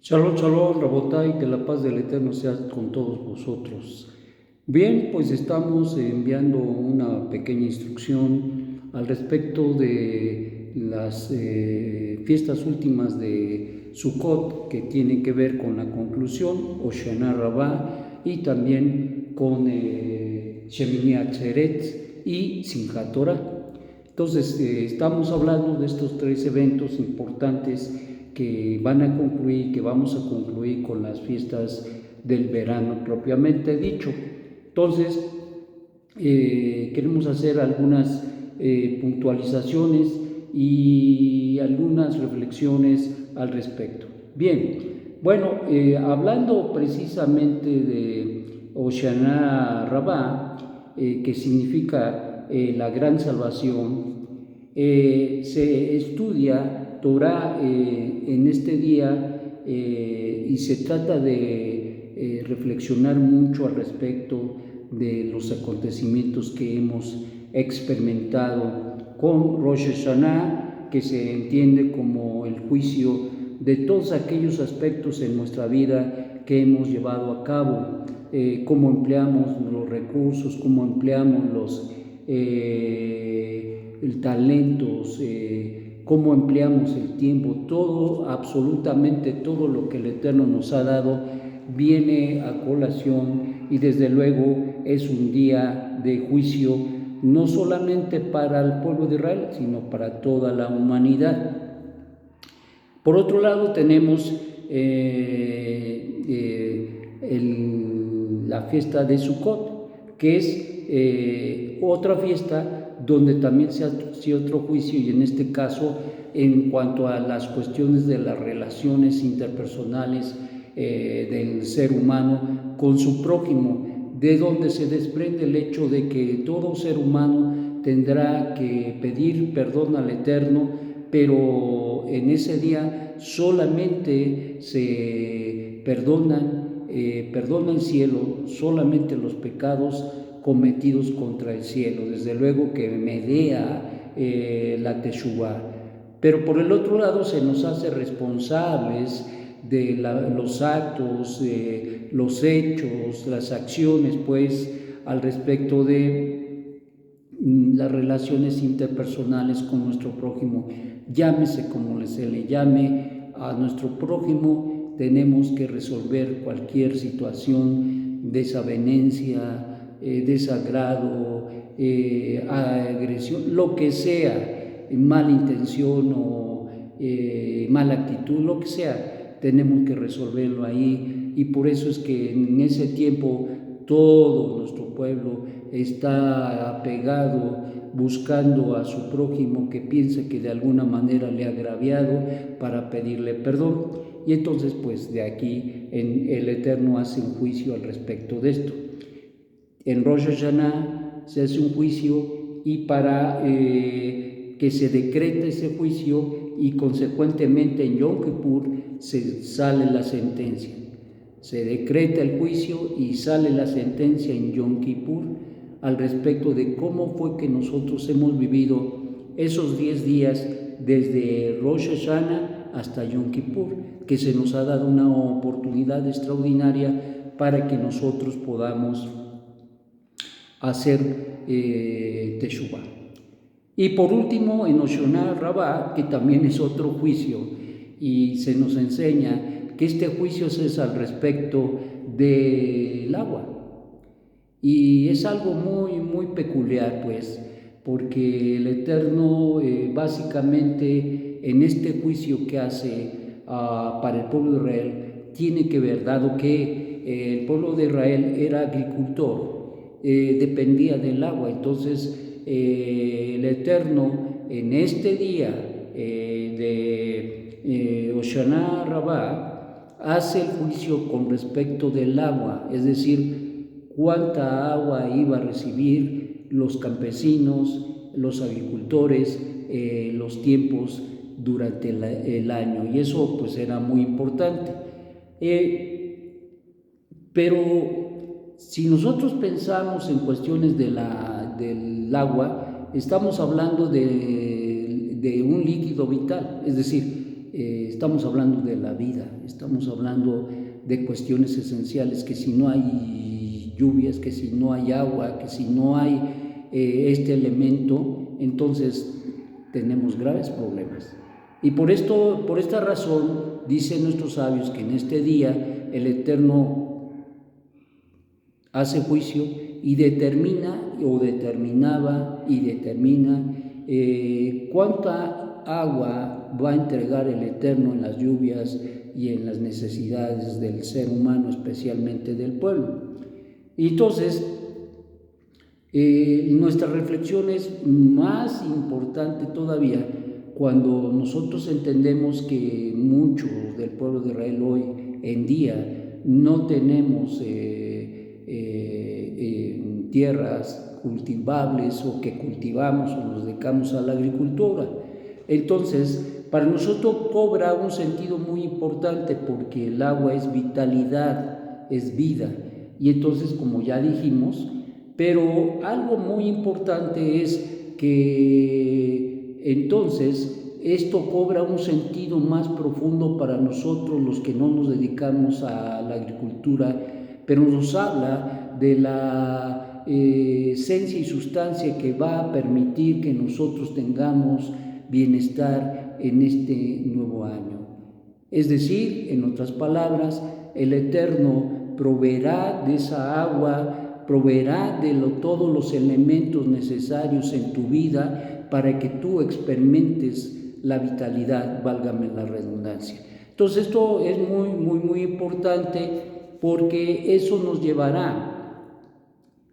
Shalom, shalom, Rabotai, que la paz del Eterno sea con todos vosotros. Bien, pues estamos enviando una pequeña instrucción al respecto de las fiestas últimas de Sukkot, que tienen que ver con la conclusión, Hoshana Rabbah, y también con Shemini Atzeret y Simchat Torah. Entonces, estamos hablando de estos tres eventos importantes que vamos a concluir con las fiestas del verano propiamente dicho. Entonces, queremos hacer algunas puntualizaciones y algunas reflexiones al respecto. Bien, bueno, hablando precisamente de Hoshana Rabbah, que significa la gran salvación, se estudia Torah en este día y se trata de reflexionar mucho al respecto de los acontecimientos que hemos experimentado con Rosh Hashanah, que se entiende como el juicio de todos aquellos aspectos en nuestra vida que hemos llevado a cabo, cómo empleamos los recursos, cómo empleamos los talentos, cómo empleamos el tiempo, todo, absolutamente todo lo que el Eterno nos ha dado viene a colación y desde luego es un día de juicio no solamente para el pueblo de Israel, sino para toda la humanidad. Por otro lado tenemos la fiesta de Sukkot, que es otra fiesta donde también se hace otro juicio, y en este caso en cuanto a las cuestiones de las relaciones interpersonales del ser humano con su prójimo, de donde se desprende el hecho de que todo ser humano tendrá que pedir perdón al Eterno, pero en ese día solamente se perdona el cielo, solamente los pecados cometidos contra el cielo, desde luego que medea la Teshuvah. Pero por el otro lado se nos hace responsables de los actos, los hechos, las acciones, pues, al respecto de las relaciones interpersonales con nuestro prójimo. Llámese como se le llame a nuestro prójimo, tenemos que resolver cualquier situación, desavenencia, desagrado, agresión, lo que sea, mala intención o mala actitud, lo que sea, tenemos que resolverlo ahí. Y por eso es que en ese tiempo todo nuestro pueblo está apegado, buscando a su prójimo que piense que de alguna manera le ha agraviado para pedirle perdón. Y entonces, pues de aquí el Eterno hace un juicio al respecto de esto. En Rosh Hashanah se hace un juicio y para que se decrete ese juicio y consecuentemente en Yom Kippur se sale la sentencia. Se decreta el juicio y sale la sentencia en Yom Kippur al respecto de cómo fue que nosotros hemos vivido esos 10 días desde Rosh Hashanah hasta Yom Kippur, que se nos ha dado una oportunidad extraordinaria para que nosotros podamos hacer Teshuvah. Y por último, en Hoshana Rabbah, que también es otro juicio, y se nos enseña que este juicio es al respecto del agua. Y es algo muy, muy peculiar, pues, porque el Eterno básicamente en este juicio que hace para el pueblo de Israel tiene que ver, dado que el pueblo de Israel era agricultor, dependía del agua, entonces el Eterno en este día de Hoshana Rabbah hace el juicio con respecto del agua, es decir, cuánta agua iba a recibir los campesinos, los agricultores, los tiempos durante el año, y eso pues era muy importante. Pero si nosotros pensamos en cuestiones del agua, estamos hablando de un líquido vital, es decir, estamos hablando de la vida, estamos hablando de cuestiones esenciales, que si no hay lluvias, que si no hay agua, que si no hay este elemento, entonces tenemos graves problemas. Y por esta razón, dicen nuestros sabios que en este día el Eterno hace juicio y determina cuánta agua va a entregar el Eterno en las lluvias y en las necesidades del ser humano, especialmente del pueblo. Y entonces, nuestra reflexión es más importante todavía cuando nosotros entendemos que muchos del pueblo de Israel hoy en día no tenemos tierras cultivables, o que cultivamos o nos dedicamos a la agricultura. Entonces, para nosotros cobra un sentido muy importante, porque el agua es vitalidad, es vida. Y entonces, como ya dijimos, pero algo muy importante es que entonces esto cobra un sentido más profundo para nosotros, los que no nos dedicamos a la agricultura, pero nos habla de la esencia y sustancia que va a permitir que nosotros tengamos bienestar en este nuevo año. Es decir, en otras palabras, el Eterno proveerá de esa agua, proveerá de todos los elementos necesarios en tu vida para que tú experimentes la vitalidad, válgame la redundancia. Entonces esto es muy importante, porque eso nos llevará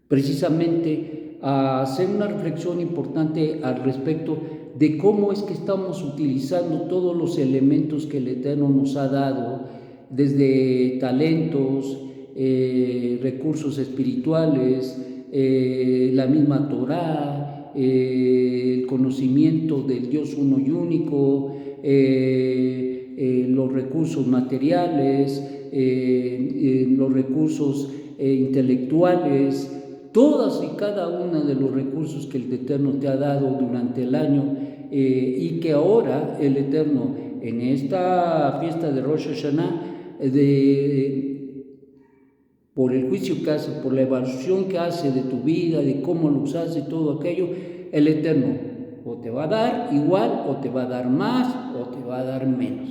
precisamente a hacer una reflexión importante al respecto de cómo es que estamos utilizando todos los elementos que el Eterno nos ha dado, desde talentos, recursos espirituales, la misma Torá, el conocimiento del Dios uno y único, los recursos materiales, los recursos intelectuales, todas y cada una de los recursos que el Eterno te ha dado durante el año, y que ahora el Eterno, en esta fiesta de Rosh Hashanah, por el juicio que hace, por la evaluación que hace de tu vida, de cómo lo usaste, todo aquello, el Eterno o te va a dar igual, o te va a dar más, o te va a dar menos.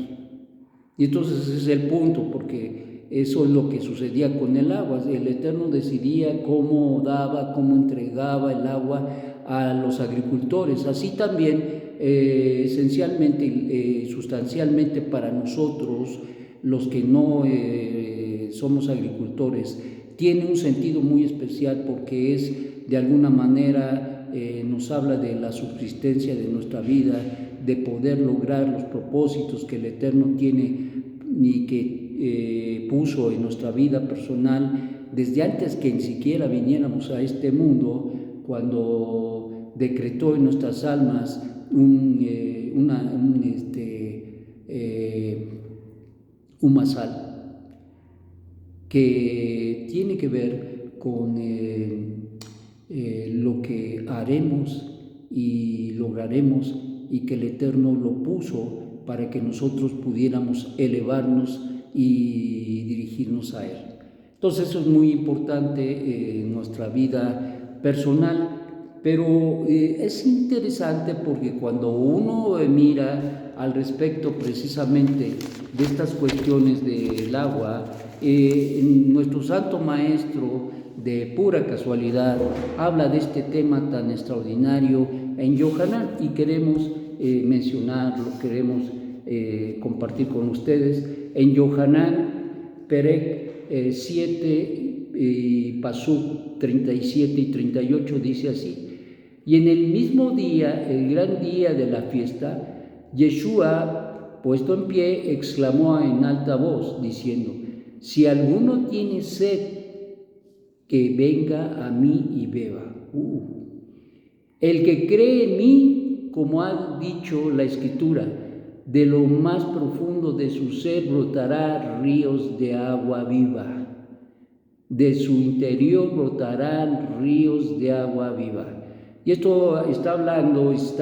Y entonces ese es el punto, porque eso es lo que sucedía con el agua. El Eterno decidía cómo daba, cómo entregaba el agua a los agricultores. Así también, esencialmente, sustancialmente para nosotros, los que no somos agricultores, tiene un sentido muy especial, porque es, de alguna manera, nos habla de la subsistencia de nuestra vida, de poder lograr los propósitos que el Eterno tiene y que puso en nuestra vida personal desde antes que ni siquiera viniéramos a este mundo, cuando decretó en nuestras almas un masal, que tiene que ver con lo que haremos y lograremos, y que el Eterno lo puso para que nosotros pudiéramos elevarnos y dirigirnos a Él. Entonces eso es muy importante en nuestra vida personal, pero es interesante, porque cuando uno mira al respecto precisamente de estas cuestiones del agua, nuestro santo maestro, de pura casualidad, habla de este tema tan extraordinario en Yohanan, y queremos mencionarlo, queremos compartir con ustedes. En Yohanan, Perek 7, Pasuk 37 y 38 dice así: y en el mismo día, el gran día de la fiesta, Yeshua, puesto en pie, exclamó en alta voz, diciendo: si alguno tiene sed, que venga a mí y beba. El que cree en mí, como ha dicho la Escritura, de lo más profundo de su ser brotará ríos de agua viva. De su interior brotarán ríos de agua viva. Y esto está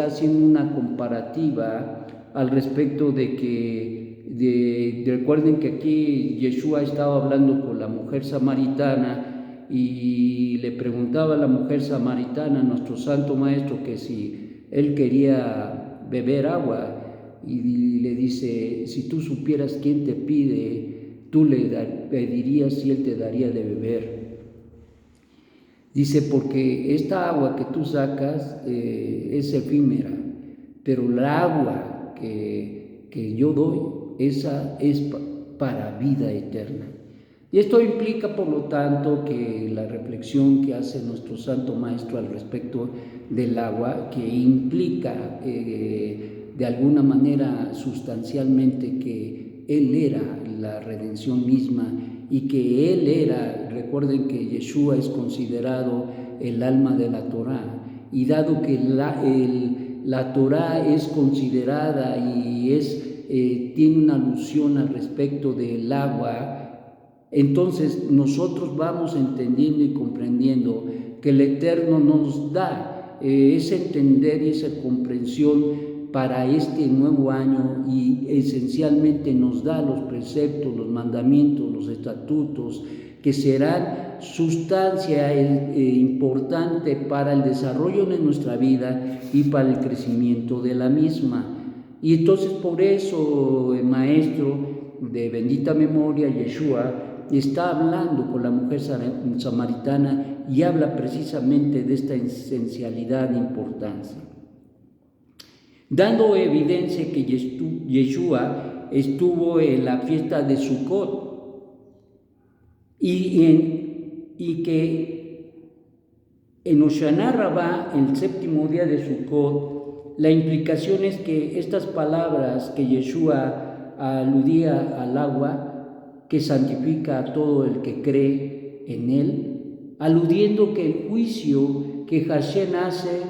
haciendo una comparativa al respecto de que, recuerden que aquí Yeshua estaba hablando con la mujer samaritana y le preguntaba a la mujer samaritana, nuestro santo maestro, que si él quería beber agua, y le dice, si tú supieras quién te pide, tú le pedirías y él te daría de beber. Dice, porque esta agua que tú sacas es efímera, pero la agua que yo doy, esa es para vida eterna. Y esto implica, por lo tanto, que la reflexión que hace nuestro Santo Maestro al respecto del agua, que implica de alguna manera sustancialmente que Él era la redención misma y que Él era, recuerden que Yeshua es considerado el alma de la Torá, y dado que la Torá es considerada y tiene una alusión al respecto del agua, entonces nosotros vamos entendiendo y comprendiendo que el Eterno nos da ese entender y esa comprensión para este nuevo año, y esencialmente nos da los preceptos, los mandamientos, los estatutos, que serán sustancia importante para el desarrollo de nuestra vida y para el crecimiento de la misma. Y entonces por eso el maestro de bendita memoria, Yeshua, está hablando con la mujer samaritana y habla precisamente de esta esencialidad e importancia, dando evidencia que Yeshua estuvo en la fiesta de Sukkot y que en Hoshana Rabbah, el séptimo día de Sukkot, la implicación es que estas palabras que Yeshua aludía al agua, que santifica a todo el que cree en él, aludiendo que el juicio que Hashem hace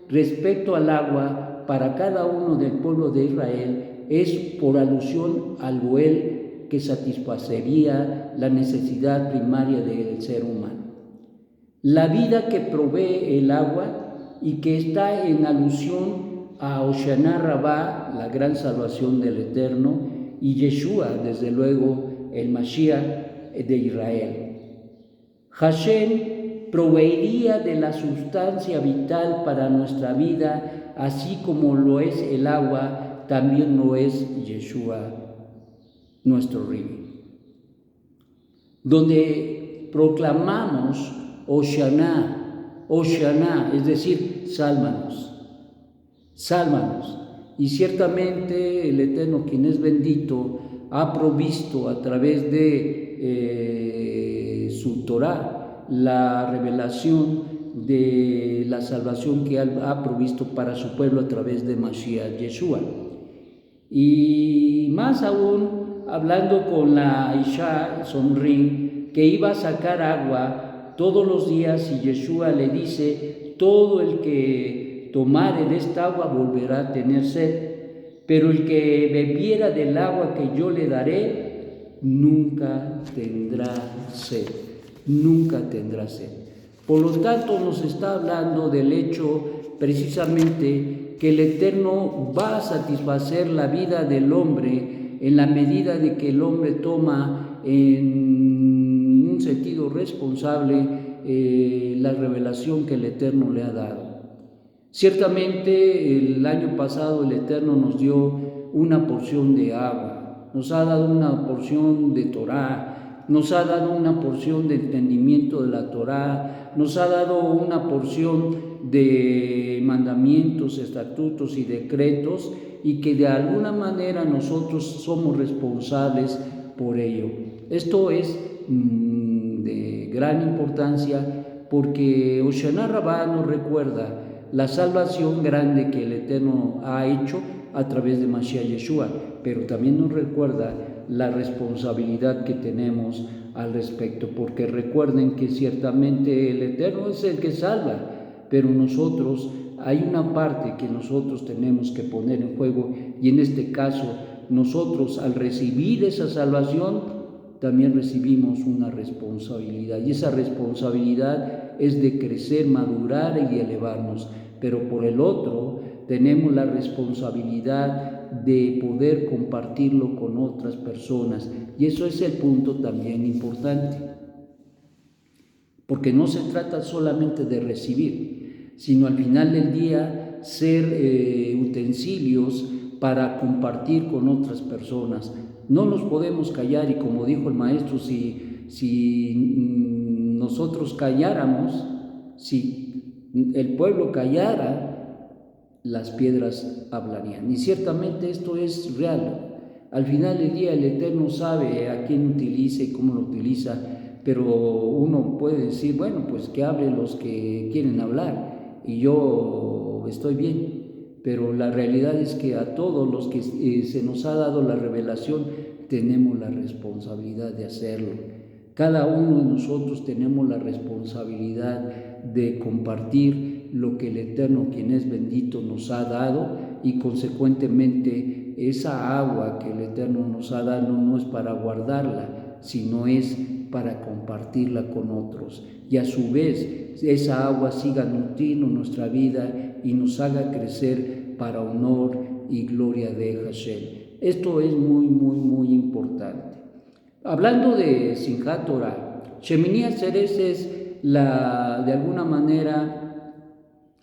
respecto al agua para cada uno del pueblo de Israel es por alusión al Goel que satisfacería la necesidad primaria del ser humano. La vida que provee el agua y que está en alusión a Hoshana Rabbah, la gran salvación del Eterno, y Yeshua, desde luego, el Mashiach de Israel. Hashem proveería de la sustancia vital para nuestra vida, así como lo es el agua, también lo es Yeshua, nuestro Río. Donde proclamamos Hoshana, Hoshana, es decir, sálvanos, sálvanos. Y ciertamente el Eterno, quien es bendito, ha provisto a través de su Torah la revelación de la salvación que ha provisto para su pueblo a través de Mashiach Yeshua. Y más aún, hablando con la Isha Sonrin, que iba a sacar agua todos los días, y Yeshua le dice, todo el que tomare de esta agua volverá a tener sed, pero el que bebiera del agua que yo le daré, nunca tendrá sed, nunca tendrá sed. Por lo tanto, nos está hablando del hecho precisamente que el Eterno va a satisfacer la vida del hombre en la medida de que el hombre toma en un sentido responsable la revelación que el Eterno le ha dado. Ciertamente el año pasado el Eterno nos dio una porción de agua, nos ha dado una porción de Torah, nos ha dado una porción de entendimiento de la Torah, nos ha dado una porción de mandamientos, estatutos y decretos, y que de alguna manera nosotros somos responsables por ello. Esto es de gran importancia porque Hoshana Rabbah nos recuerda la salvación grande que el Eterno ha hecho a través de Mashiach Yeshua, pero también nos recuerda la responsabilidad que tenemos al respecto, porque recuerden que ciertamente el Eterno es el que salva, pero nosotros, hay una parte que nosotros tenemos que poner en juego, y en este caso, nosotros al recibir esa salvación, también recibimos una responsabilidad, y esa responsabilidad es de crecer, madurar y elevarnos. Pero por el otro, tenemos la responsabilidad de poder compartirlo con otras personas. Y eso es el punto también importante, porque no se trata solamente de recibir, sino al final del día ser utensilios para compartir con otras personas. No nos podemos callar, y como dijo el maestro, si nosotros calláramos, si el pueblo callara, las piedras hablarían. Y ciertamente esto es real. Al final del día el Eterno sabe a quién utiliza y cómo lo utiliza, pero uno puede decir, bueno, pues que hablen los que quieren hablar y yo estoy bien. Pero la realidad es que a todos los que se nos ha dado la revelación tenemos la responsabilidad de hacerlo. Cada uno de nosotros tenemos la responsabilidad de compartir lo que el Eterno, quien es bendito, nos ha dado, y consecuentemente esa agua que el Eterno nos ha dado no es para guardarla, sino es para compartirla con otros, y a su vez esa agua siga nutriendo nuestra vida y nos haga crecer para honor y gloria de Hashem. Esto es muy importante. Hablando de Simchat Torah, Shemini Atzeres es de alguna manera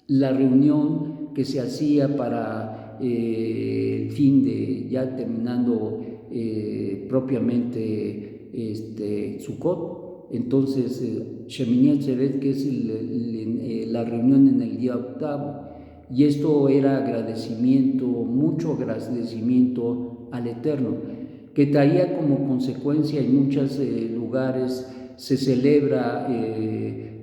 la reunión que se hacía para el fin de, ya terminando propiamente Sukkot. Entonces Shemini Atzeres, que es la reunión en el día octavo, y esto era agradecimiento, mucho agradecimiento al Eterno, que traía como consecuencia en muchos lugares se celebra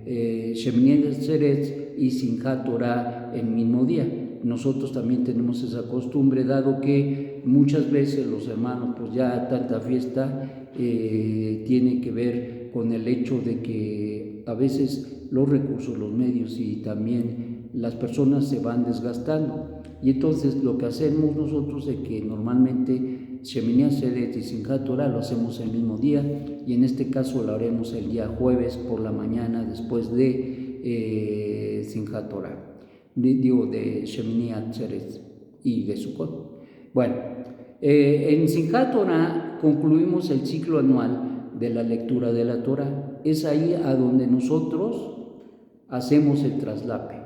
Shemini Atzeres y Simchat Torah el mismo día. Nosotros también tenemos esa costumbre, dado que muchas veces los hermanos, pues ya tanta fiesta tiene que ver con el hecho de que a veces los recursos, los medios y también las personas se van desgastando. Y entonces lo que hacemos nosotros es que normalmente Shemini Atzeres y Simchat Torah lo hacemos el mismo día, y en este caso lo haremos el día jueves por la mañana después de Simchat Torah, de Shemini Atzeres y de Sukkot. Bueno, en Simchat Torah concluimos el ciclo anual de la lectura de la Torah. Es ahí a donde nosotros hacemos el traslape.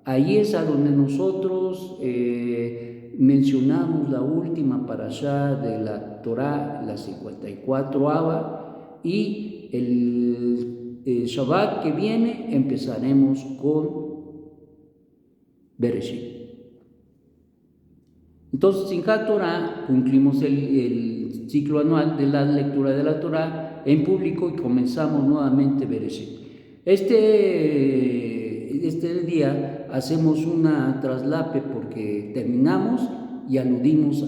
Ahí es a donde nosotros mencionamos la última parashá de la Torah, la 54ª, y el Shabbat que viene empezaremos con Bereshit. Entonces, Simchat Torah, cumplimos el ciclo anual de la lectura de la Torah en público y comenzamos nuevamente Bereshit. Este día hacemos una traslape porque terminamos y aludimos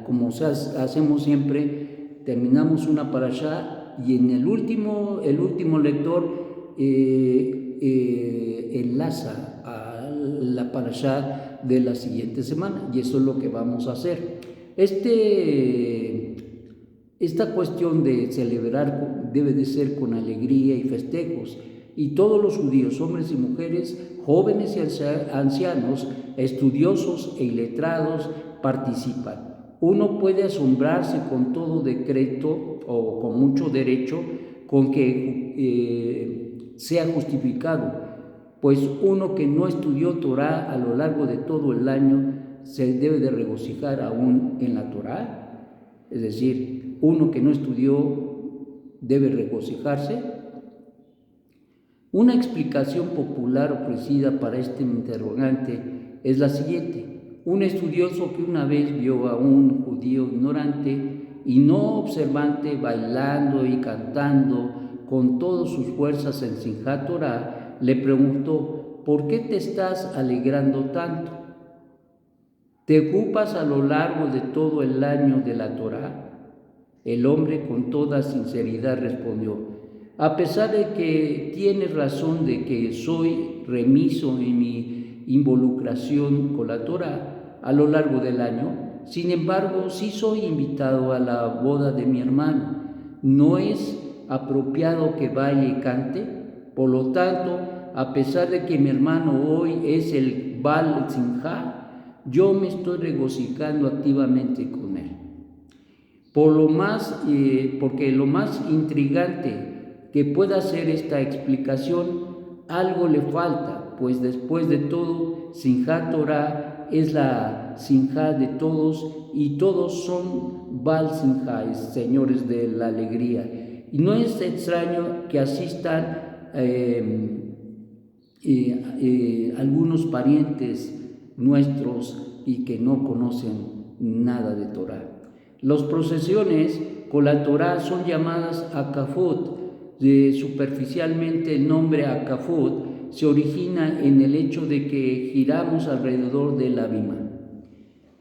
como hacemos siempre, terminamos una parashá y en el último lector enlaza a la parashá de la siguiente semana, y eso es lo que vamos a hacer. Esta cuestión de celebrar debe de ser con alegría y festejos, y todos los judíos, hombres y mujeres, jóvenes y ancianos, estudiosos e iletrados, participan. Uno puede asombrarse con todo decreto o con mucho derecho con que sea justificado, pues uno que no estudió Torah a lo largo de todo el año se debe de regocijar aún en la Torah. Es decir, uno que no estudió debe regocijarse. Una explicación popular ofrecida para este interrogante es la siguiente. Un estudioso que una vez vio a un judío ignorante y no observante bailando y cantando con todas sus fuerzas en Simchat Torah, le preguntó: ¿por qué te estás alegrando tanto? ¿Te ocupas a lo largo de todo el año de la Torah? El hombre con toda sinceridad respondió: a pesar de que tienes razón de que soy remiso en mi involucración con la Torah a lo largo del año, sin embargo sí soy invitado a la boda de mi hermano. ¿No es apropiado que baile y cante? Por lo tanto, a pesar de que mi hermano hoy es el Baal Simcha, yo me estoy regocijando activamente con él. Porque lo más intrigante que pueda ser esta explicación, algo le falta, pues después de todo, Simchat Torah es la Simchat de todos y todos son Baal Simchat, señores de la alegría. Y no es extraño que asistan algunos parientes nuestros y que no conocen nada de Torah. Las procesiones con la Torah son llamadas Akafot. Superficialmente el nombre Akafot se origina en el hecho de que giramos alrededor de la bima.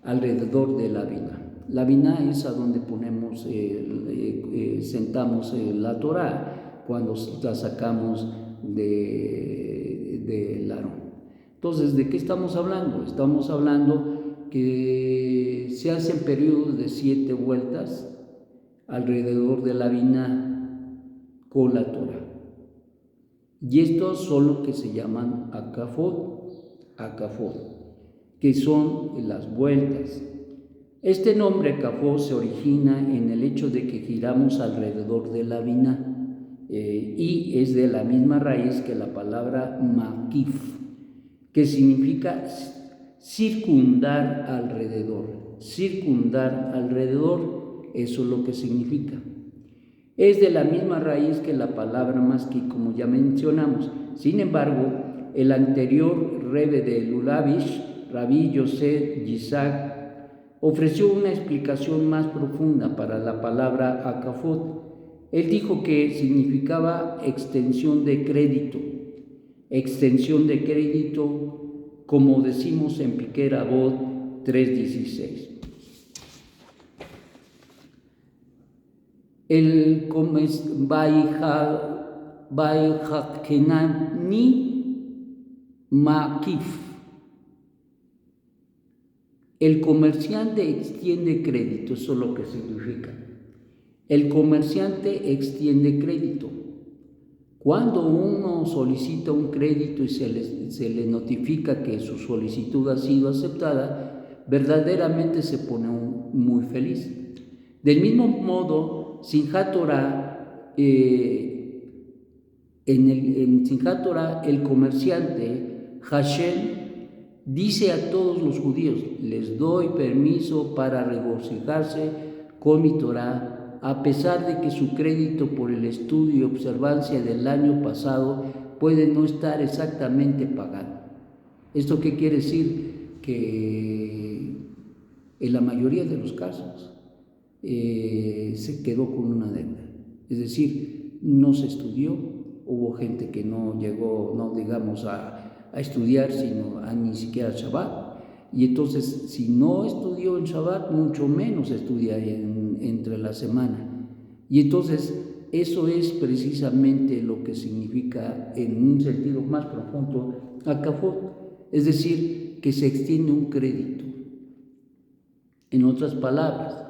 Alrededor de la bina. La bina es a donde ponemos, sentamos la Torah cuando la sacamos del Aarón. Entonces, ¿de qué estamos hablando? Estamos hablando que se hacen periodos de 7 vueltas alrededor de la bina con la Torah. Y estos son los que se llaman Akafot, que son las vueltas. Este nombre Akafot se origina en el hecho de que giramos alrededor de la bina y es de la misma raíz que la palabra Makif, que significa circundar alrededor. Circundar alrededor, eso es lo que significa. Es de la misma raíz que la palabra Maski, como ya mencionamos. Sin embargo, el anterior Rebbe de Lubavitch, Rabbi Yosef Yitzhak, ofreció una explicación más profunda para la palabra Akafot. Él dijo que significaba extensión de crédito. Extensión de crédito, como decimos en Pirkei Avot 3:16. El Baihakenani Makif. El comerciante extiende crédito, eso es lo que significa. El comerciante extiende crédito. Cuando uno solicita un crédito y se le notifica que su solicitud ha sido aceptada, verdaderamente se pone muy feliz. Del mismo modo, Simchat Torah, en Simchat Torah, el comerciante Hashem dice a todos los judíos: les doy permiso para regocijarse con mi Torah, a pesar de que su crédito por el estudio y observancia del año pasado puede no estar exactamente pagado. ¿Esto qué quiere decir? Que en la mayoría de los casos se quedó con una deuda. Es decir, no se estudió, hubo gente que no llegó, no digamos a estudiar, sino a ni siquiera Shabbat. Y entonces, si no estudió en Shabbat, mucho menos estudia entre la semana. Y entonces, eso es precisamente lo que significa, en un sentido más profundo, Akafot. Es decir, que se extiende un crédito. En otras palabras,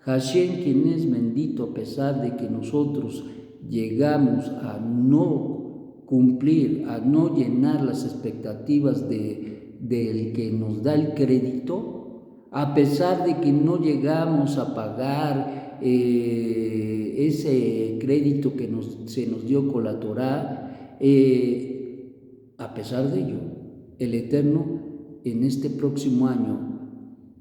Hashem, quien es bendito, a pesar de que nosotros llegamos a no cumplir, a no llenar las expectativas del que nos da el crédito, a pesar de que no llegamos a pagar ese crédito que se nos dio con la Torah, a pesar de ello, el Eterno en este próximo año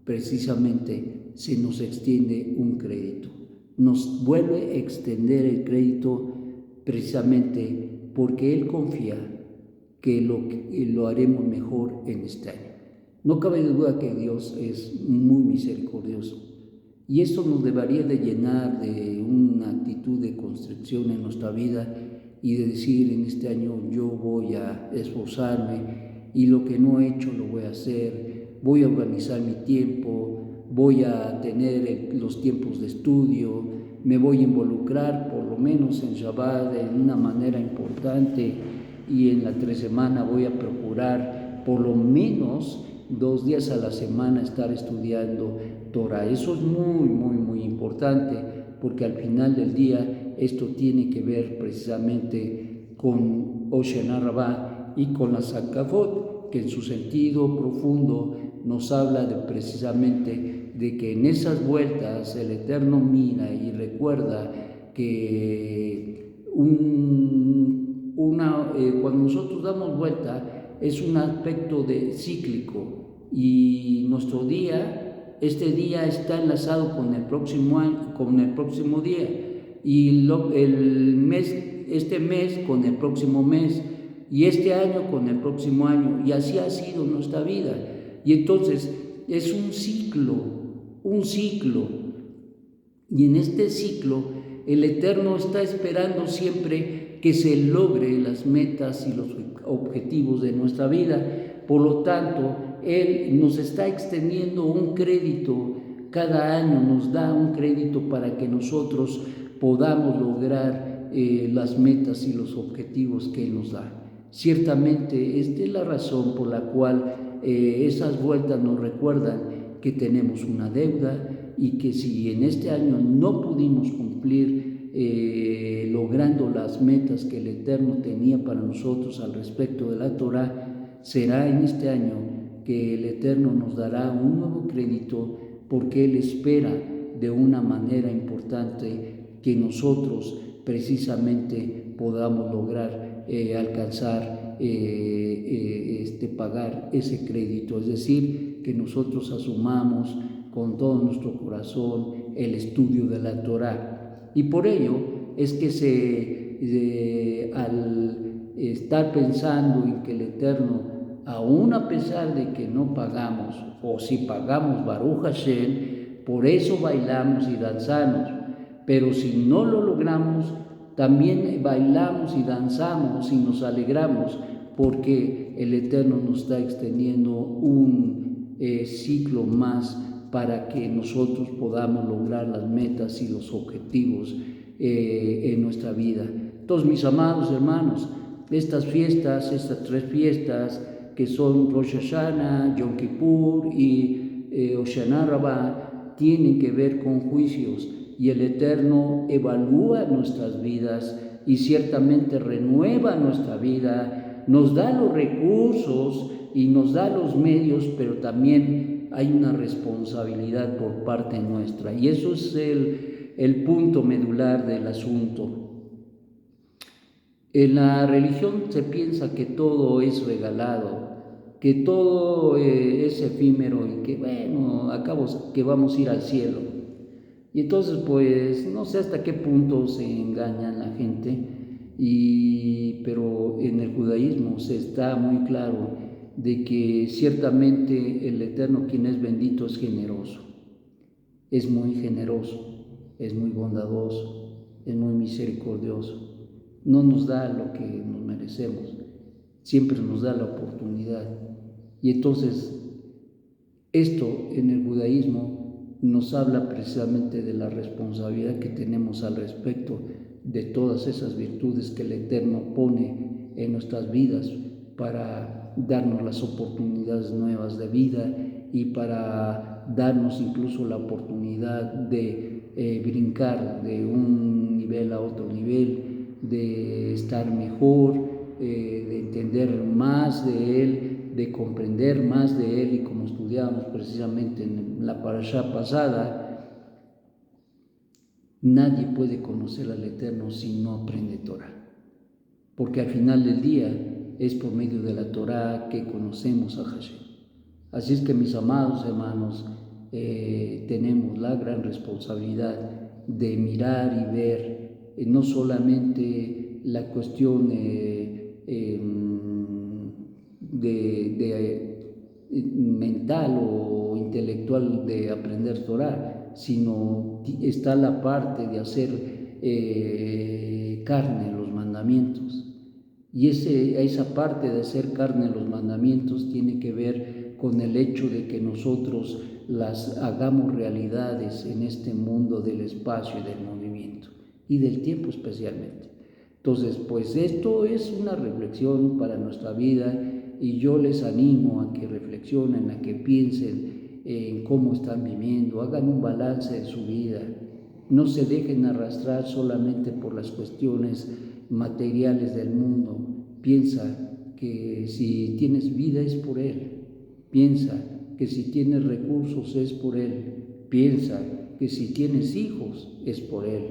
precisamente se nos extiende un crédito. Nos vuelve a extender el crédito precisamente porque Él confía que lo haremos mejor en este año. No cabe duda que Dios es muy misericordioso y esto nos debería de llenar de una actitud de construcción en nuestra vida y de decir: en este año yo voy a esforzarme y lo que no he hecho lo voy a hacer, voy a organizar mi tiempo, voy a tener los tiempos de estudio, me voy a involucrar por lo menos en Shabbat de una manera importante y en la 3 semana voy a procurar por lo menos 2 días a la semana estar estudiando Torah. Eso es muy, muy, muy importante porque al final del día esto tiene que ver precisamente con Hoshana Rabbah y con la Akafot, que en su sentido profundo nos habla precisamente de que en esas vueltas el Eterno mira y recuerda que cuando nosotros damos vuelta es un aspecto cíclico, y nuestro día, este día está enlazado con el próximo año, con el próximo día, y este mes con el próximo mes, y este año con el próximo año, y así ha sido nuestra vida. Y entonces es un ciclo, y en este ciclo el Eterno está esperando siempre que se logre las metas y los objetivos de nuestra vida. Por lo tanto, Él nos está extendiendo un crédito, cada año nos da un crédito para que nosotros podamos lograr las metas y los objetivos que Él nos da. Ciertamente esta es la razón por la cual esas vueltas nos recuerdan que tenemos una deuda, y que si en este año no pudimos cumplir logrando las metas que el Eterno tenía para nosotros al respecto de la Torah, será en este año que el Eterno nos dará un nuevo crédito, porque Él espera de una manera importante que nosotros precisamente podamos lograr alcanzar, pagar ese crédito, es decir, que nosotros asumamos con todo nuestro corazón el estudio de la Torah. Y por ello es que al estar pensando en que el Eterno, aún a pesar de que no pagamos, o si pagamos Baruch Hashem, por eso bailamos y danzamos, pero si no lo logramos, también bailamos y danzamos y nos alegramos, porque el Eterno nos está extendiendo un ciclo más para que nosotros podamos lograr las metas y los objetivos en nuestra vida. Entonces, mis amados hermanos, estas tres fiestas que son Rosh Hashanah, Yom Kippur y Hoshana Rabbah, tienen que ver con juicios, y el Eterno evalúa nuestras vidas y ciertamente renueva nuestra vida, nos da los recursos y nos da los medios, pero también hay una responsabilidad por parte nuestra, y eso es el punto medular del asunto. En la religión se piensa que todo es regalado, que todo es efímero, y que bueno, acabo que vamos a ir al cielo. Y entonces pues no sé hasta qué punto se engaña la gente, pero en el judaísmo se está muy claro de que ciertamente el Eterno, quien es bendito, es generoso, es muy generoso, es muy bondadoso, es muy misericordioso. No nos da lo que nos merecemos, siempre nos da la oportunidad. Y entonces esto en el judaísmo nos habla precisamente de la responsabilidad que tenemos al respecto de todas esas virtudes que el Eterno pone en nuestras vidas para darnos las oportunidades nuevas de vida, y para darnos incluso la oportunidad de brincar de un nivel a otro nivel, de estar mejor, de entender más de Él, de comprender más de Él. Y como estudiábamos precisamente en la parashá pasada, nadie puede conocer al Eterno si no aprende Torah, porque al final del día es por medio de la Torah que conocemos a Hashem. Así es que, mis amados hermanos, tenemos la gran responsabilidad de mirar y ver no solamente la cuestión mental o intelectual de aprender Torah, sino está la parte de hacer carne los mandamientos. Y esa parte de hacer carne los mandamientos tiene que ver con el hecho de que nosotros las hagamos realidades en este mundo del espacio y del movimiento y del tiempo especialmente. Entonces, pues esto es una reflexión para nuestra vida, y yo les animo a que reflexionen, a que piensen en cómo están viviendo, hagan un balance de su vida, no se dejen arrastrar solamente por las cuestiones materiales del mundo. Piensa que si tienes vida es por Él, piensa que si tienes recursos es por Él. Piensa que si tienes hijos es por Él.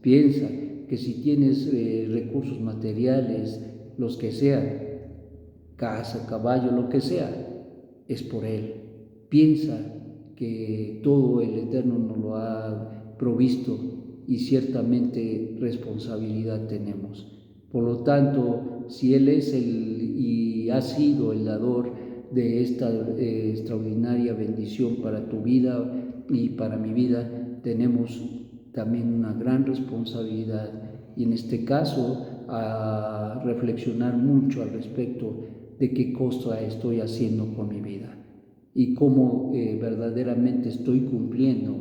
Piensa que si tienes recursos materiales, los que sean, casa, caballo, lo que sea, es por Él. Piensa que todo el Eterno nos lo ha provisto y ciertamente responsabilidad tenemos. Por lo tanto, si Él es y ha sido el dador de esta extraordinaria bendición para tu vida y para mi vida, tenemos también una gran responsabilidad y en este caso a reflexionar mucho al respecto de qué cosa estoy haciendo con mi vida y cómo verdaderamente estoy cumpliendo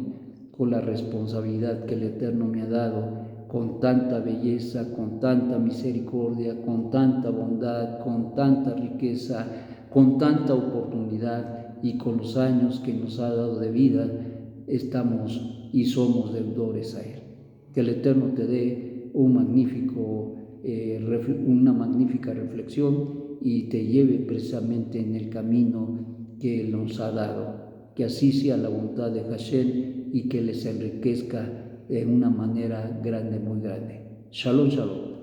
con la responsabilidad que el Eterno me ha dado, con tanta belleza, con tanta misericordia, con tanta bondad, con tanta riqueza, con tanta oportunidad y con los años que nos ha dado de vida, estamos y somos deudores a Él. Que el Eterno te dé una magnífica reflexión y te lleve precisamente en el camino que Él nos ha dado. Que así sea la voluntad de Hashem y que les enriquezca de una manera grande, muy grande. Shalom, shalom.